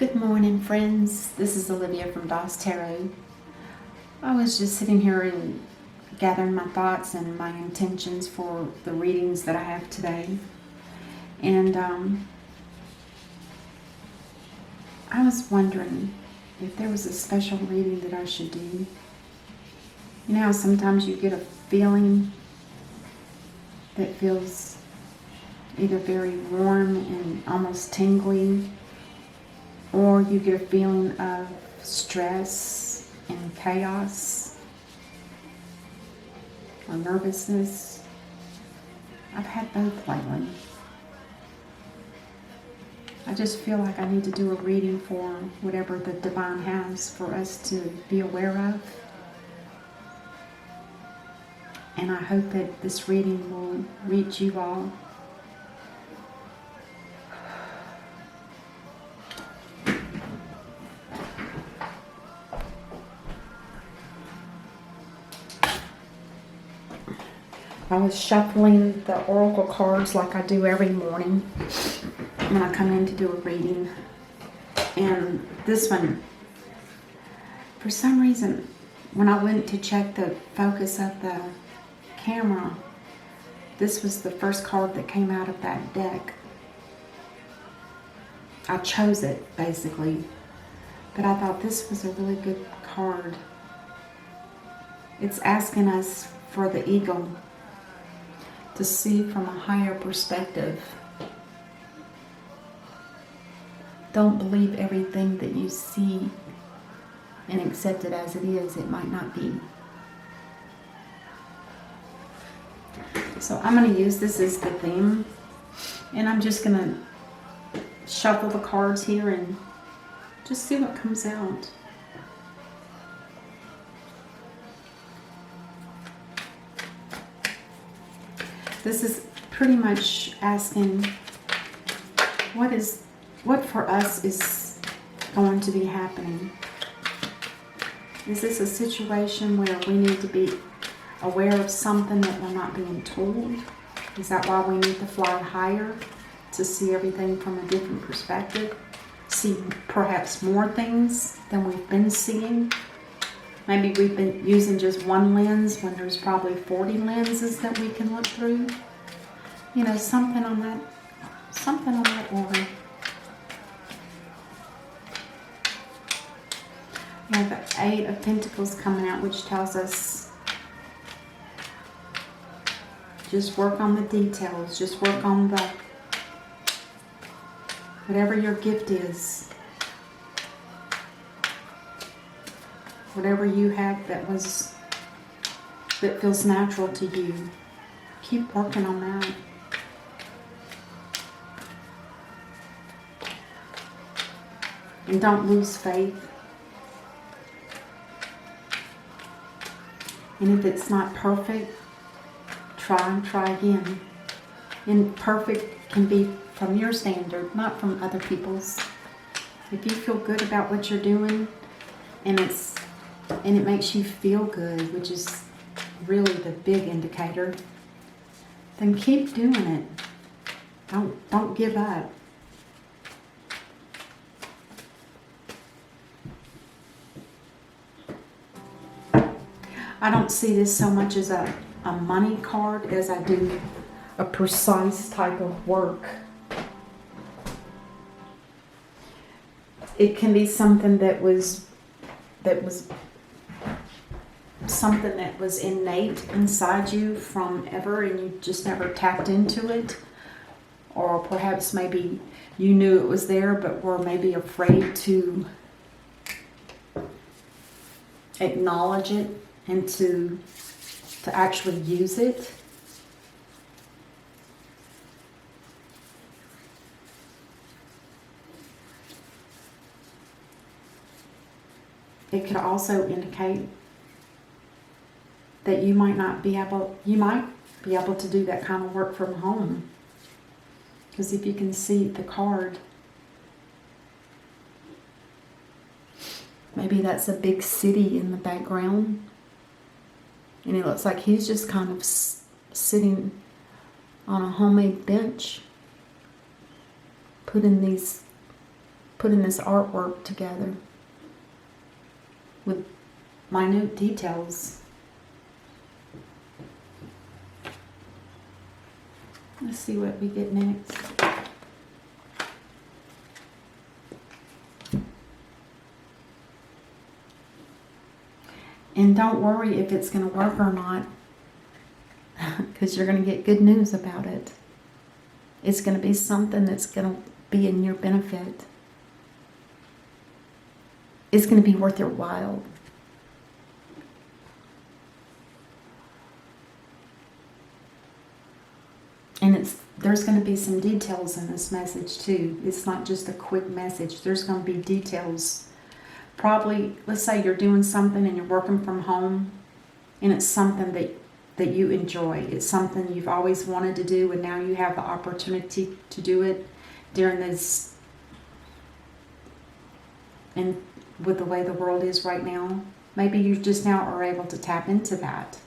Good morning, friends. This is Olivia from Doss Tarot. I was just sitting here and gathering my thoughts and my intentions for the readings that I have today. And I was wondering if there was a special reading that I should do. You know how sometimes you get a feeling that feels either very warm and almost tingly, or you get a feeling of stress and chaos or nervousness. I've had both lately. I just feel like I need to do a reading for whatever the divine has for us to be aware of. And I hope that this reading will reach you all. I was shuffling the oracle cards like I do every morning when I come in to do a reading. And this one, for some reason, when I went to check the focus of the camera, this was the first card that came out of that deck. I chose it, basically. But I thought this was a really good card. It's asking us for the eagle to see from a higher perspective. Don't believe everything that you see and accept it as it is. It might not be. So I'm going to use this as the theme, and I'm just going to shuffle the cards here and just see what comes out. This is pretty much asking what for us is going to be happening. Is this a situation where we need to be aware of something that we're not being told? Is that why we need to fly higher, to see everything from a different perspective? See perhaps more things than we've been seeing? Maybe we've been using just one lens when there's probably 40 lenses that we can look through. You know, something on that order. We have the 8 of Pentacles coming out, which tells us just work on the details. Just work on the whatever your gift is. Whatever you have that feels natural to you. Keep working on that. And don't lose faith. And if it's not perfect, try again. And perfect can be from your standard, not from other people's. If you feel good about what you're doing, and it makes you feel good, which is really the big indicator, then keep doing it. Don't give up. I don't see this so much as a money card as I do a precise type of work. It can be something that was something that was innate inside you from ever, and you just never tapped into it. Or perhaps maybe you knew it was there but were maybe afraid to acknowledge it and to actually use it. It could also indicate that you might be able to do that kind of work from home. Because if you can see the card, maybe that's a big city in the background. And it looks like he's just kind of sitting on a homemade bench, putting these putting this artwork together with minute details. Let's see what we get next. And don't worry if it's going to work or not, because you're going to get good news about it. It's going to be something that's going to be in your benefit. It's going to be worth your while. And there's going to be some details in this message too. It's not just a quick message. There's going to be details. Probably, let's say you're doing something and you're working from home, and it's something that you enjoy. It's something you've always wanted to do, and now you have the opportunity to do it during this, and with the way the world is right now. Maybe you just now are able to tap into that.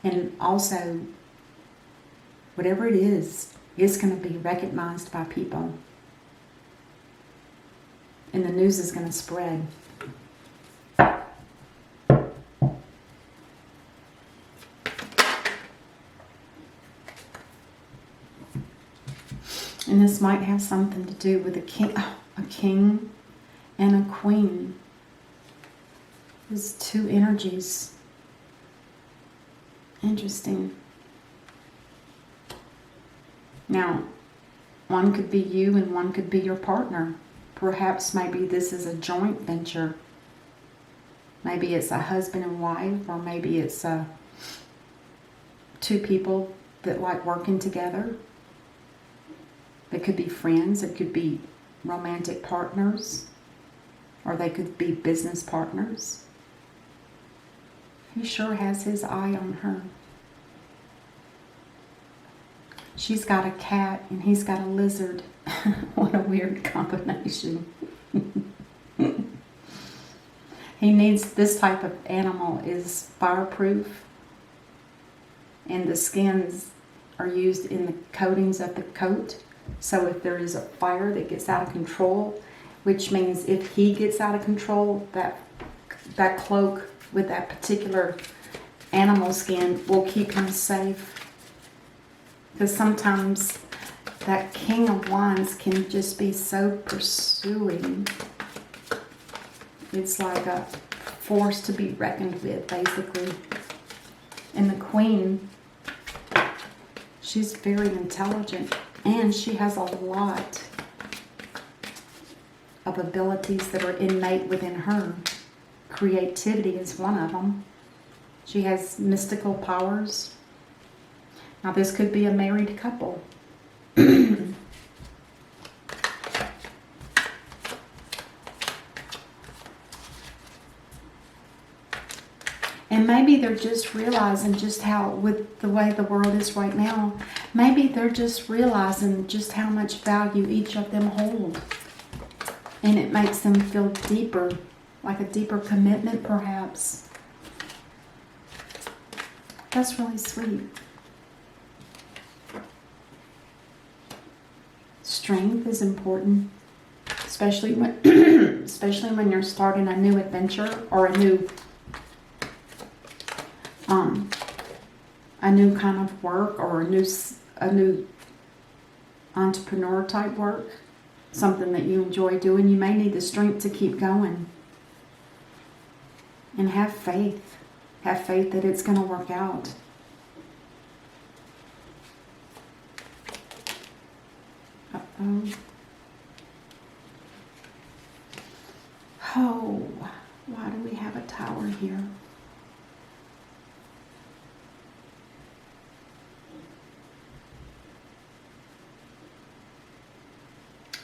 And also, whatever it is going to be recognized by people. And the news is going to spread. And this might have something to do with a king and a queen. There's two energies. Interesting. Now, one could be you and one could be your partner. Perhaps maybe this is a joint venture. Maybe it's a husband and wife, or maybe it's two people that like working together. They could be friends, it could be romantic partners, or they could be business partners. He sure has his eye on her. She's got a cat and he's got a lizard. What a weird combination. He needs this type of animal is fireproof, and the skins are used in the coatings of the coat. So if there is a fire that gets out of control, which means if he gets out of control, that cloak with that particular animal skin will keep him safe. Because sometimes that King of Wands can just be so pursuing. It's like a force to be reckoned with, basically. And the Queen, she's very intelligent. And she has a lot of abilities that are innate within her. Creativity is one of them. She has mystical powers. Now this could be a married couple. And maybe they're just realizing just how, with the way the world is right now, maybe they're just realizing just how much value each of them hold. And it makes them feel deeper, like a deeper commitment perhaps. That's really sweet. Strength is important, especially when especially when you're starting a new adventure or a new kind of work, or a new entrepreneur type work, something that you enjoy doing. You may need the strength to keep going, and have faith. Have faith that it's going to work out. Oh, why do we have a tower here?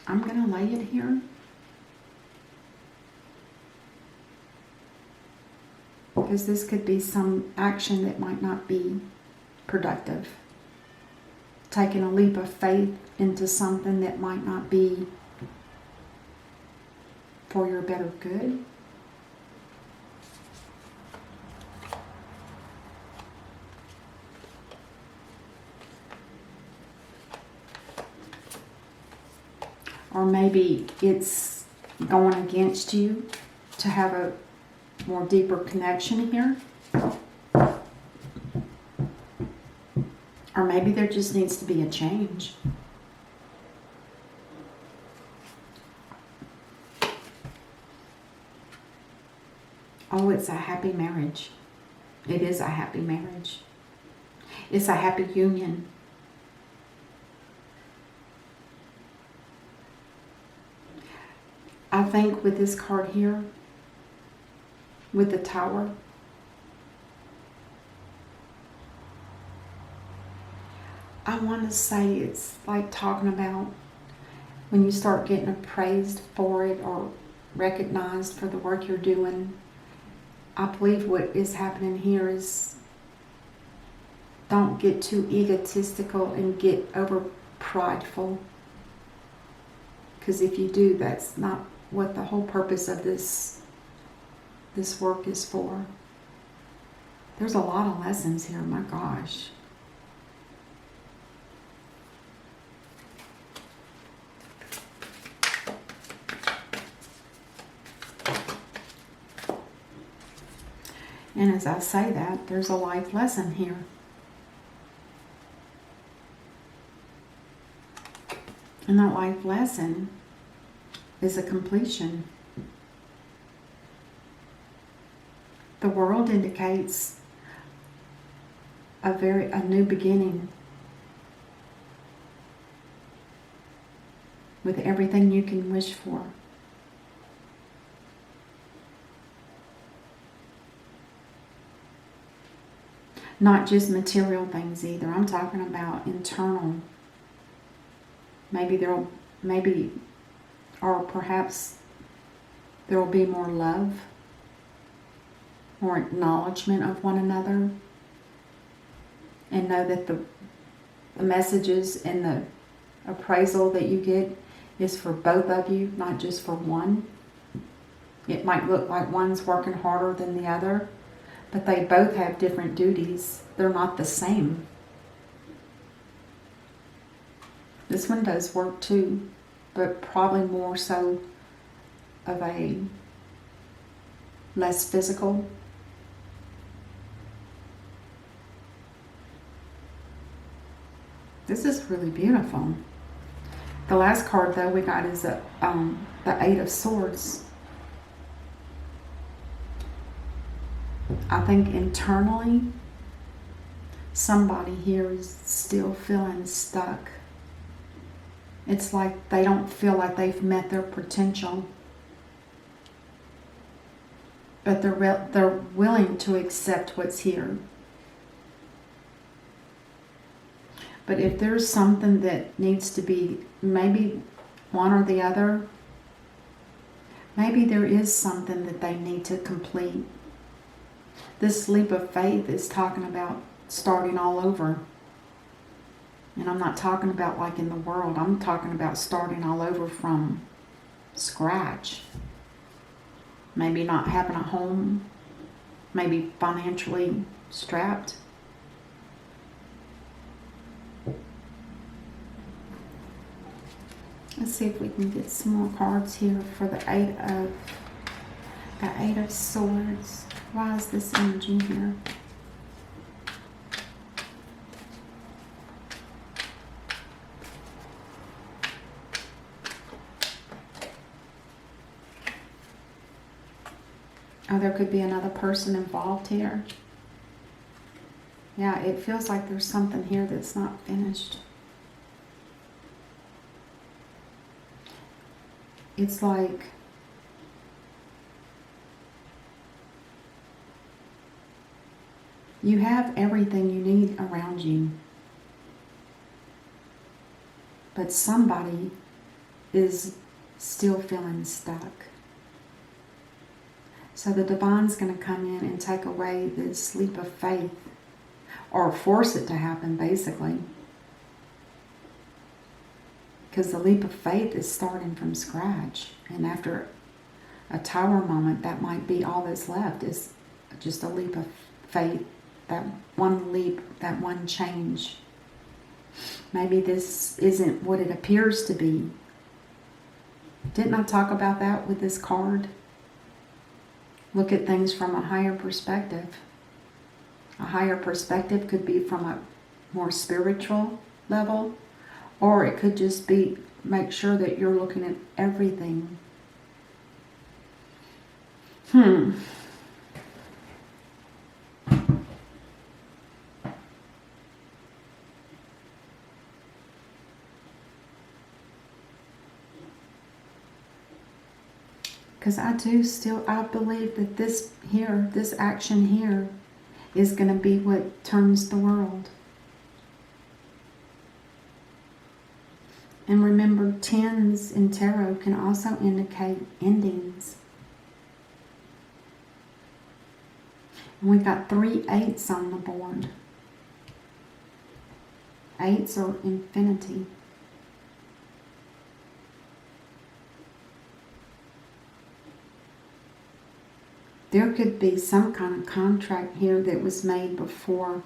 I'm going to lay it here. Because this could be some action that might not be productive. Taking a leap of faith into something that might not be for your better good. Or maybe it's going against you to have a more deeper connection here. Or maybe there just needs to be a change. Oh, it's a happy marriage. It is a happy marriage. It's a happy union. I think with this card here, with the Tower, I want to say it's like talking about when you start getting appraised for it or recognized for the work you're doing. I believe what is happening here is don't get too egotistical and get over prideful. Because if you do, that's not what the whole purpose of this work is for. There's a lot of lessons here, my gosh. And as I say that, there's a life lesson here. And that life lesson is a completion. The world indicates a new beginning with everything you can wish for. Not just material things either. I'm talking about internal. Or perhaps there will be more love, more acknowledgement of one another, and know that the messages and the appraisal that you get is for both of you, not just for one. It might look like one's working harder than the other, but they both have different duties. They're not the same. This one does work too, but probably more so of a less physical. This is really beautiful. The last card though we got is the Eight of Swords. I think internally somebody here is still feeling stuck. It's like they don't feel like they've met their potential. But they're willing to accept what's here. But if there's something that needs to be, maybe one or the other, maybe there is something that they need to complete. This leap of faith is talking about starting all over. And I'm not talking about like in the world. I'm talking about starting all over from scratch. Maybe not having a home. Maybe financially strapped. Let's see if we can get some more cards here for the Eight of Swords. Why is this energy here? Oh, there could be another person involved here. Yeah, it feels like there's something here that's not finished. It's like you have everything you need around you, but somebody is still feeling stuck. So the Divine's going to come in and take away this leap of faith, or force it to happen, basically. Because the leap of faith is starting from scratch. And after a Tower moment, that might be all that's left, is just a leap of faith. That one leap, that one change. Maybe this isn't what it appears to be. Didn't I talk about that with this card? Look at things from a higher perspective. A higher perspective could be from a more spiritual level, or it could just be make sure that you're looking at everything. Because I believe that this action here is going to be what turns the world. And remember, 10s in tarot can also indicate endings. And we got 3 8s on the board. 8s are infinity. There could be some kind of contract here that was made before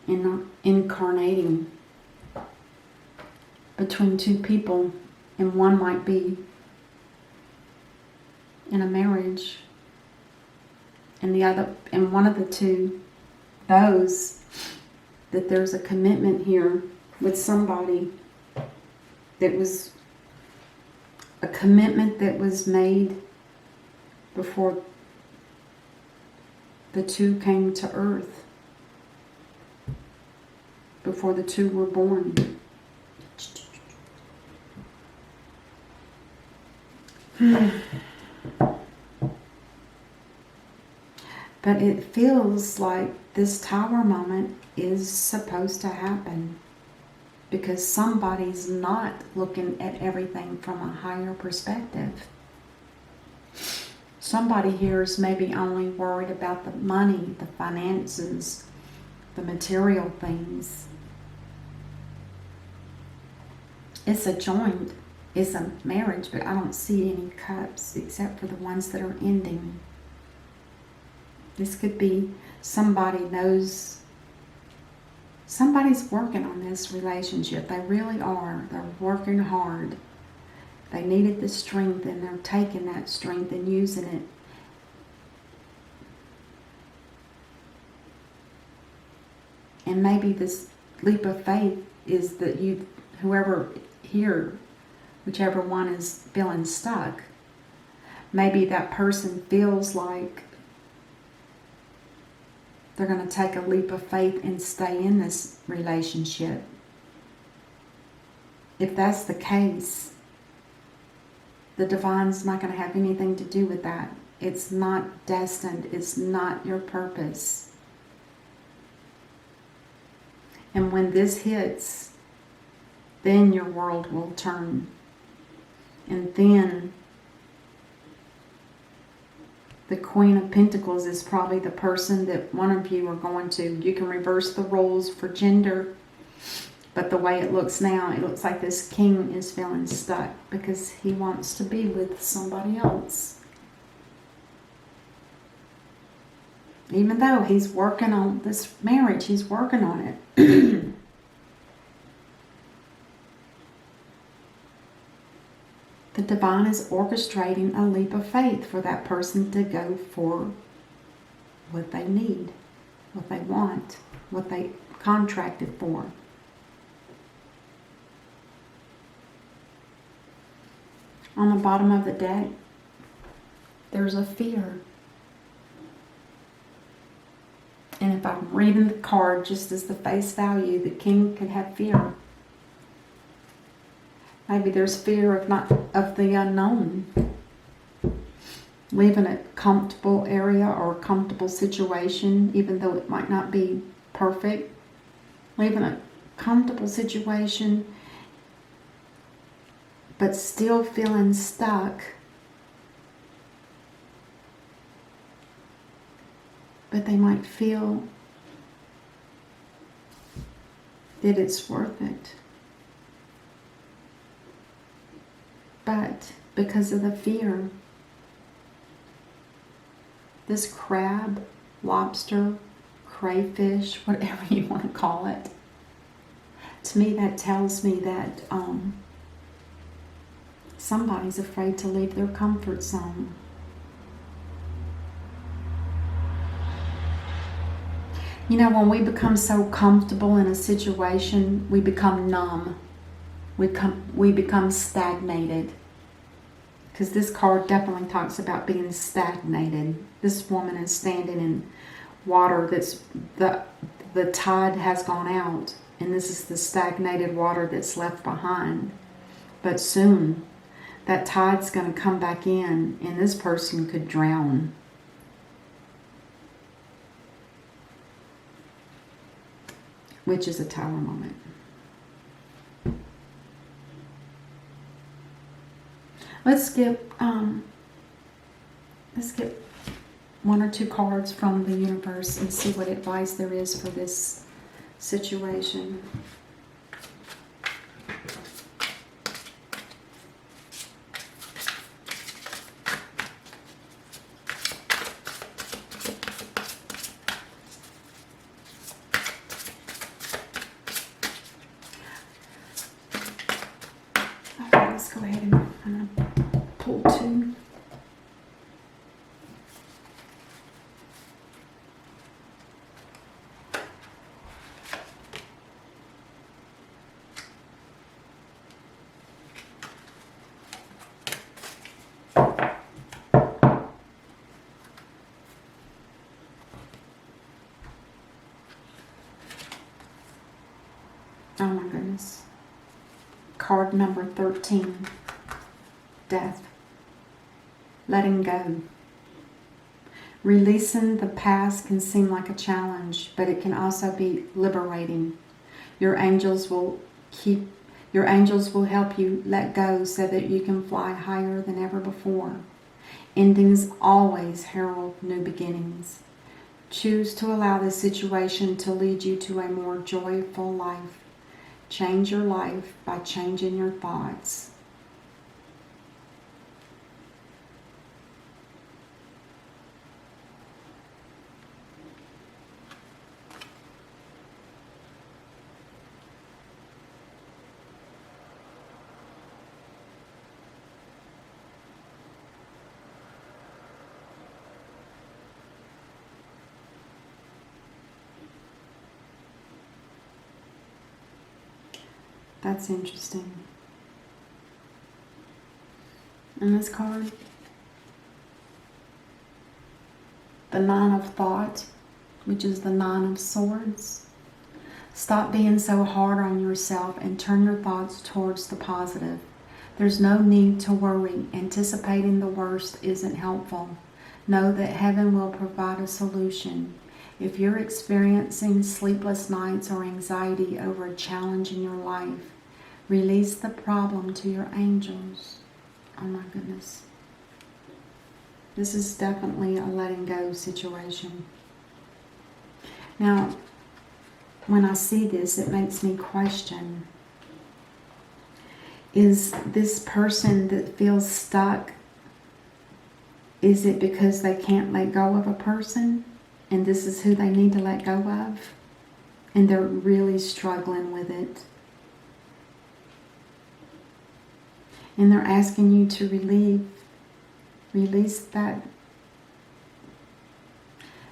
incarnating between 2 people, and one might be in a marriage, and the other, and one of the two knows that there's a commitment here with somebody that was a commitment that was made before the 2 came to earth, before the 2 were born. But it feels like this Tower moment is supposed to happen because somebody's not looking at everything from a higher perspective. Somebody here is maybe only worried about the money, the finances, the material things. It's a joint, it's a marriage, but I don't see any cups except for the ones that are ending. This could be somebody knows, somebody's working on this relationship. They really are. They're working hard. They needed the strength, and they're taking that strength and using it. And maybe this leap of faith is that whoever here, whichever one is feeling stuck, maybe that person feels like they're going to take a leap of faith and stay in this relationship. If that's the case, the divine's not going to have anything to do with that. It's not destined. It's not your purpose. And when this hits, then your world will turn. And then the Queen of Pentacles is probably the person that one of you are going to. You can reverse the roles for gender, but the way it looks now, it looks like this king is feeling stuck because he wants to be with somebody else. Even though he's working on this marriage, he's working on it. The divine is orchestrating a leap of faith for that person to go for what they need, what they want, what they contracted for. On the bottom of the deck, there's a fear. And if I'm reading the card just as the face value, the king could have fear. Maybe there's fear of the unknown. Leaving a comfortable area or a comfortable situation, even though it might not be perfect. Leaving a comfortable situation, but still feeling stuck. But they might feel that it's worth it. But because of the fear, this crab, lobster, crayfish, whatever you want to call it, to me that tells me that Somebody's afraid to leave their comfort zone. You know, when we become so comfortable in a situation, we become numb. We become stagnated. Because this card definitely talks about being stagnated. This woman is standing in water that's the tide has gone out, and this is the stagnated water that's left behind. But soon that tide's going to come back in, and this person could drown. Which is a Tower moment. Let's get one or two cards from the universe and see what advice there is for this situation. Okay, let's go ahead and I'm gonna pull two. Oh my goodness. Card number 13. Death. Letting go. Releasing the past can seem like a challenge, but it can also be liberating. Your angels will help you let go so that you can fly higher than ever before. Endings always herald new beginnings. Choose to allow this situation to lead you to a more joyful life. Change your life by changing your thoughts. That's interesting. And this card, the Nine of Thought, which is the Nine of Swords. Stop being so hard on yourself and turn your thoughts towards the positive. There's no need to worry. Anticipating the worst isn't helpful. Know that heaven will provide a solution. If you're experiencing sleepless nights or anxiety over a challenge in your life, release the problem to your angels. Oh my goodness. This is definitely a letting go situation. Now, when I see this, it makes me question, is this person that feels stuck, is it because they can't let go of a person? And this is who they need to let go of? And they're really struggling with it. And they're asking you to release that.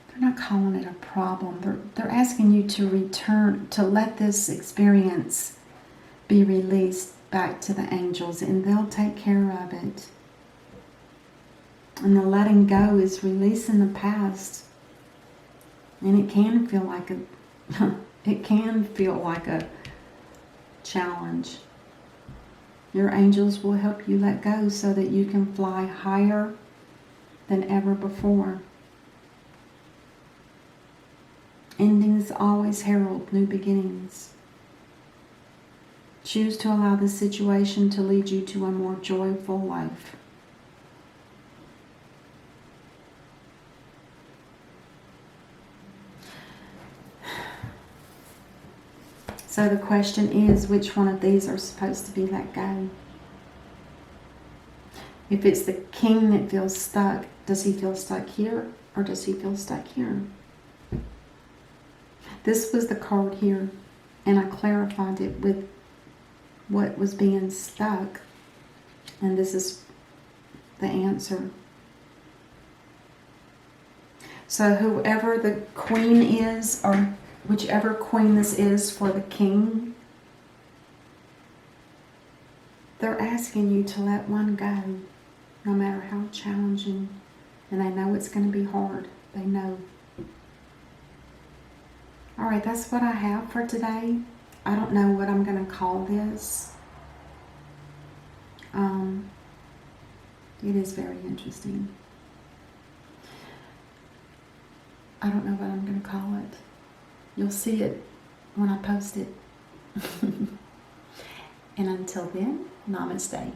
They're not calling it a problem. They're asking you to return, to let this experience be released back to the angels, and they'll take care of it. And the letting go is releasing the past. And it can feel like a challenge. Your angels will help you let go so that you can fly higher than ever before. Endings always herald new beginnings. Choose to allow this situation to lead you to a more joyful life. So the question is, which one of these are supposed to be let go? If it's the king that feels stuck, does he feel stuck here or does he feel stuck here? This was the card here, and I clarified it with what was being stuck. And this is the answer. So whoever the queen is, or whichever queen this is for the king, they're asking you to let one go, no matter how challenging. And they know it's going to be hard. They know. All right, that's what I have for today. I don't know what I'm going to call this. It is very interesting. I don't know what I'm going to call it. You'll see it when I post it. And until then, namaste.